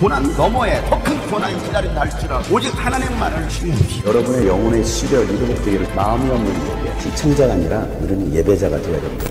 고난 너머에 더 큰 고난이 기다린다 할지라도 오직 하나님만을 신뢰하십시오. 여러분의 영혼의 시력이 회복되기를 마음이 없는 자에게 시청자가 아니라 우리는 예배자가 되어야 됩니다.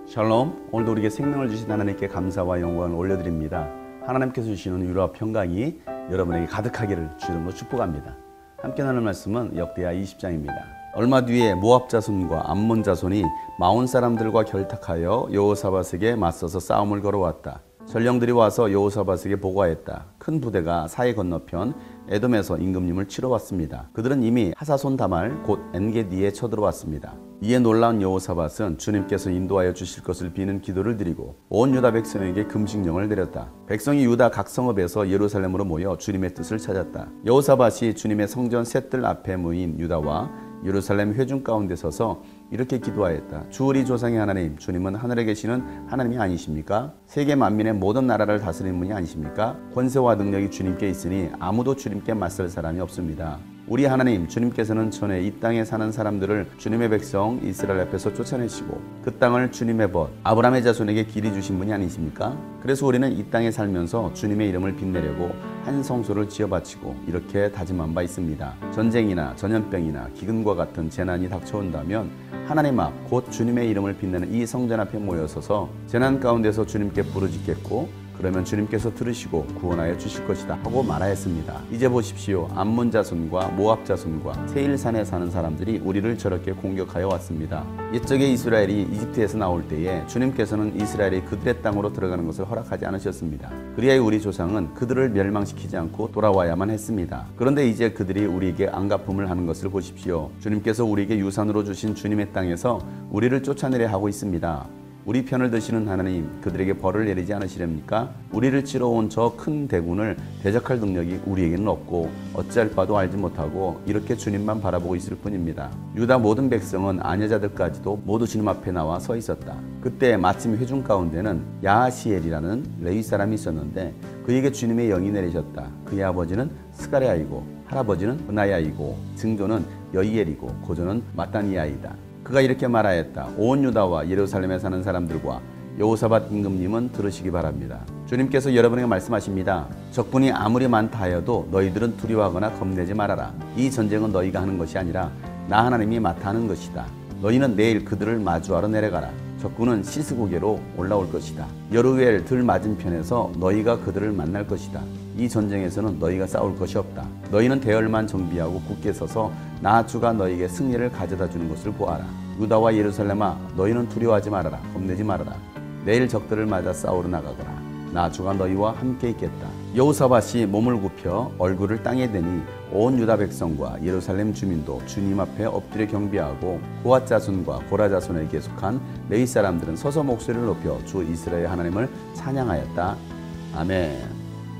샬롬, 오늘도 우리에게 생명을 주신 하나님께 감사와 영광을 올려드립니다. 하나님께서 주시는 위로와 평강이 여러분에게 가득하기를 주 이름으로 축복합니다. 함께 나눌 말씀은 역대하 20장입니다. 얼마 뒤에 모압 자손과 암몬 자손이 마온 사람들과 결탁하여 여호사밧에게 맞서서 싸움을 걸어왔다. 전령들이 와서 여호사밧에게 보고하였다. 큰 부대가 사해 건너편 에돔에서 임금님을 치러 왔습니다. 그들은 이미 하사손 다말 곧 엔게디에 쳐들어왔습니다. 이에 놀라운 여호사밧은 주님께서 인도하여 주실 것을 비는 기도를 드리고 온 유다 백성에게 금식령을 내렸다. 백성이 유다 각 성읍에서 예루살렘으로 모여 주님의 뜻을 찾았다. 여호사밧이 주님의 성전 셋들 앞에 모인 유다와 예루살렘 회중 가운데 서서 이렇게 기도하였다. 주 우리 조상의 하나님, 주님은 하늘에 계시는 하나님이 아니십니까? 세계 만민의 모든 나라를 다스리는 분이 아니십니까? 권세와 능력이 주님께 있으니 아무도 주님께 맞설 사람이 없습니다. 우리 하나님, 주님께서는 전에 이 땅에 사는 사람들을 주님의 백성 이스라엘 앞에서 쫓아내시고 그 땅을 주님의 벗 아브라함의 자손에게 길이 주신 분이 아니십니까? 그래서 우리는 이 땅에 살면서 주님의 이름을 빛내려고 한 성소를 지어바치고 이렇게 다짐한 바 있습니다. 전쟁이나 전염병이나 기근과 같은 재난이 닥쳐온다면 하나님 앞 곧 주님의 이름을 빛내는 이 성전 앞에 모여서서 재난 가운데서 주님께 부르짖겠고 그러면 주님께서 들으시고 구원하여 주실 것이다 하고 말하였습니다. 이제 보십시오. 암몬 자손과 모압 자손과 세일산에 사는 사람들이 우리를 저렇게 공격하여 왔습니다. 옛적에 이스라엘이 이집트에서 나올 때에 주님께서는 이스라엘이 그들의 땅으로 들어가는 것을 허락하지 않으셨습니다. 그리하여 우리 조상은 그들을 멸망시키지 않고 돌아와야만 했습니다. 그런데 이제 그들이 우리에게 안갚음을 하는 것을 보십시오. 주님께서 우리에게 유산으로 주신 주님의 땅에서 우리를 쫓아내려 하고 있습니다. 우리 편을 드시는 하나님, 그들에게 벌을 내리지 않으시렵니까? 우리를 치러 온 저 큰 대군을 대적할 능력이 우리에게는 없고 어찌할 바도 알지 못하고 이렇게 주님만 바라보고 있을 뿐입니다. 유다 모든 백성은 아녀자들까지도 모두 주님 앞에 나와 서 있었다. 그때 마침 회중 가운데는 야하시엘이라는 레위 사람이 있었는데 그에게 주님의 영이 내리셨다. 그의 아버지는 스가랴이고 할아버지는 브나야이고 증조는 여이엘이고 고조는 마따니아이다. 그가 이렇게 말하였다. 온 유다와 예루살렘에 사는 사람들과 여호사밧 임금님은 들으시기 바랍니다. 주님께서 여러분에게 말씀하십니다. 적군이 아무리 많다 하여도 너희들은 두려워하거나 겁내지 말아라. 이 전쟁은 너희가 하는 것이 아니라 나 하나님이 맡아 하는 것이다. 너희는 내일 그들을 마주하러 내려가라. 적군은 시스고개로 올라올 것이다. 여루엘 들 맞은편에서 너희가 그들을 만날 것이다. 이 전쟁에서는 너희가 싸울 것이 없다. 너희는 대열만 정비하고 굳게 서서 나 주가 너희에게 승리를 가져다 주는 것을 보아라. 유다와 예루살렘아, 너희는 두려워하지 말아라. 겁내지 말아라. 내일 적들을 맞아 싸우러 나가거라. 나 주가 너희와 함께 있겠다. 여호사밧이 몸을 굽혀 얼굴을 땅에 대니 온 유다 백성과 예루살렘 주민도 주님 앞에 엎드려 경배하고 고앗 자손과 고라 자손에게 속한 레위 사람들은 서서 목소리를 높여 주 이스라엘 하나님을 찬양하였다. 아멘.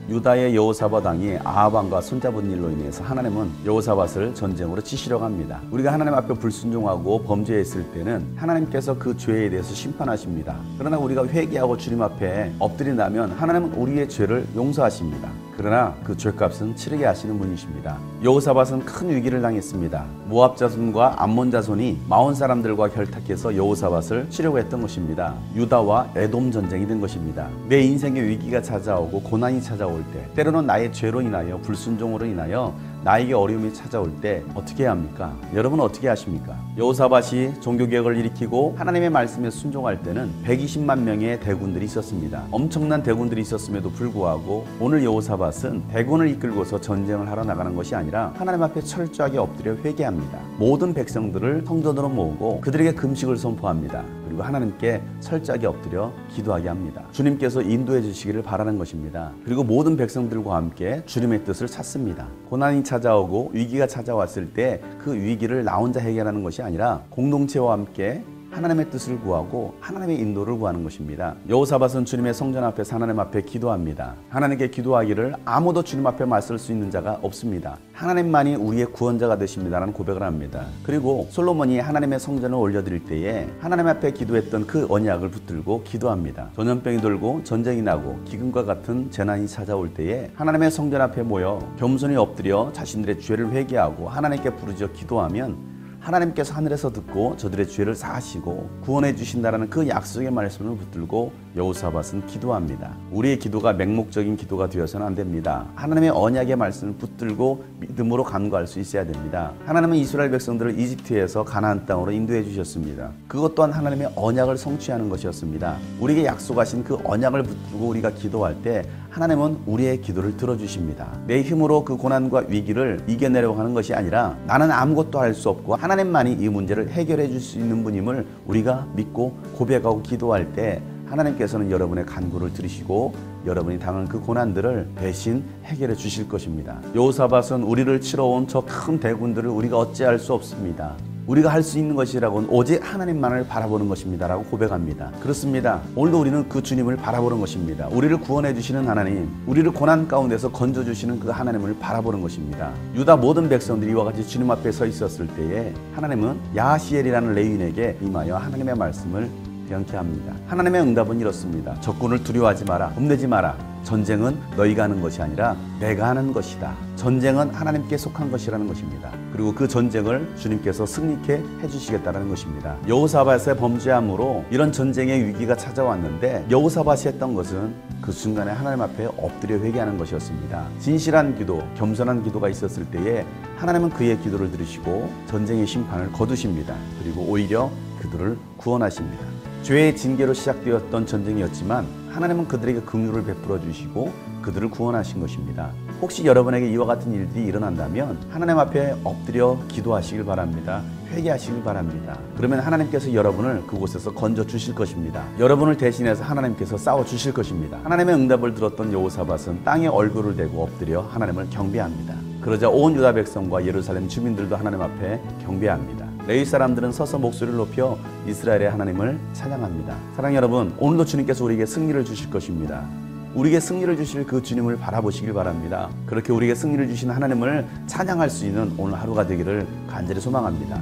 유다의 여호사밧 왕이 아합 왕과 손잡은 일로 인해서 하나님은 여호사밧을 전쟁으로 치시려고 합니다. 우리가 하나님 앞에 불순종하고 범죄했을 때는 하나님께서 그 죄에 대해서 심판하십니다. 그러나 우리가 회개하고 주님 앞에 엎드린다면 하나님은 우리의 죄를 용서하십니다. 그러나 그 죄값은 치르게 하시는 분이십니다. 여호사밧은 큰 위기를 당했습니다. 모압 자손과 암몬 자손이 마온 사람들과 결탁해서 여호사밧을 치려고 했던 것입니다. 유다와 에돔 전쟁이 된 것입니다. 내 인생에 위기가 찾아오고 고난이 찾아올 때, 때로는 나의 죄로 인하여 불순종으로 인하여 나에게 어려움이 찾아올 때 어떻게 해야 합니까? 여러분은 어떻게 하십니까? 여호사밧이 종교개혁을 일으키고 하나님의 말씀에 순종할 때는 120만 명의 대군들이 있었습니다. 엄청난 대군들이 있었음에도 불구하고 오늘 여호사밧은 대군을 이끌고서 전쟁을 하러 나가는 것이 아니라 하나님 앞에 철저하게 엎드려 회개합니다. 모든 백성들을 성전으로 모으고 그들에게 금식을 선포합니다. 그리고 하나님께 철저하게 엎드려 기도하게 합니다. 주님께서 인도해 주시기를 바라는 것입니다. 그리고 모든 백성들과 함께 주님의 뜻을 찾습니다. 고난이 찾아오고 위기가 찾아왔을 때 그 위기를 나 혼자 해결하는 것이 아니라 공동체와 함께 하나님의 뜻을 구하고 하나님의 인도를 구하는 것입니다. 여호사밧은 주님의 성전 앞에서 하나님 앞에 기도합니다. 하나님께 기도하기를 아무도 주님 앞에 맞설 수 있는 자가 없습니다. 하나님만이 우리의 구원자가 되십니다라는 고백을 합니다. 그리고 솔로몬이 하나님의 성전을 올려드릴 때에 하나님 앞에 기도했던 그 언약을 붙들고 기도합니다. 전염병이 돌고 전쟁이 나고 기근과 같은 재난이 찾아올 때에 하나님의 성전 앞에 모여 겸손히 엎드려 자신들의 죄를 회개하고 하나님께 부르짖어 기도하면 하나님께서 하늘에서 듣고 저들의 죄를 사하시고 구원해 주신다라는 그 약속의 말씀을 붙들고 여호사밧은 기도합니다. 우리의 기도가 맹목적인 기도가 되어서는 안 됩니다. 하나님의 언약의 말씀을 붙들고 믿음으로 간구할 수 있어야 됩니다. 하나님은 이스라엘 백성들을 이집트에서 가나안 땅으로 인도해 주셨습니다. 그것 또한 하나님의 언약을 성취하는 것이었습니다. 우리에게 약속하신 그 언약을 붙들고 우리가 기도할 때 하나님은 우리의 기도를 들어주십니다. 내 힘으로 그 고난과 위기를 이겨내려고 하는 것이 아니라 나는 아무것도 할 수 없고 하나님만이 이 문제를 해결해 줄 수 있는 분임을 우리가 믿고 고백하고 기도할 때 하나님께서는 여러분의 간구를 들으시고 여러분이 당한 그 고난들을 대신 해결해 주실 것입니다. 여호사밧은 우리를 치러온 저 큰 대군들을 우리가 어찌할 수 없습니다. 우리가 할 수 있는 것이라고는 오직 하나님만을 바라보는 것입니다 라고 고백합니다. 그렇습니다. 오늘도 우리는 그 주님을 바라보는 것입니다. 우리를 구원해 주시는 하나님, 우리를 고난 가운데서 건져주시는 그 하나님을 바라보는 것입니다. 유다 모든 백성들이 이와 같이 주님 앞에 서 있었을 때에 하나님은 야하시엘이라는 레위인에게 임하여 하나님의 말씀을 명쾌합니다. 하나님의 응답은 이렇습니다. 적군을 두려워하지 마라. 겁내지 마라. 전쟁은 너희가 하는 것이 아니라 내가 하는 것이다. 전쟁은 하나님께 속한 것이라는 것입니다. 그리고 그 전쟁을 주님께서 승리케 해주시겠다는 것입니다. 여호사밧의 범죄함으로 이런 전쟁의 위기가 찾아왔는데 여호사밧이 했던 것은 그 순간에 하나님 앞에 엎드려 회개하는 것이었습니다. 진실한 기도, 겸손한 기도가 있었을 때에 하나님은 그의 기도를 들으시고 전쟁의 심판을 거두십니다. 그리고 오히려 그들을 구원하십니다. 죄의 징계로 시작되었던 전쟁이었지만 하나님은 그들에게 긍휼을 베풀어 주시고 그들을 구원하신 것입니다. 혹시 여러분에게 이와 같은 일들이 일어난다면 하나님 앞에 엎드려 기도하시길 바랍니다. 회개하시길 바랍니다. 그러면 하나님께서 여러분을 그곳에서 건져 주실 것입니다. 여러분을 대신해서 하나님께서 싸워 주실 것입니다. 하나님의 응답을 들었던 여호사밧은 땅에 얼굴을 대고 엎드려 하나님을 경배합니다. 그러자 온 유다 백성과 예루살렘 주민들도 하나님 앞에 경배합니다. 레위 사람들은 서서 목소리를 높여 이스라엘의 하나님을 찬양합니다. 사랑하는 여러분, 오늘도 주님께서 우리에게 승리를 주실 것입니다. 우리에게 승리를 주실 그 주님을 바라보시길 바랍니다. 그렇게 우리에게 승리를 주신 하나님을 찬양할 수 있는 오늘 하루가 되기를 간절히 소망합니다.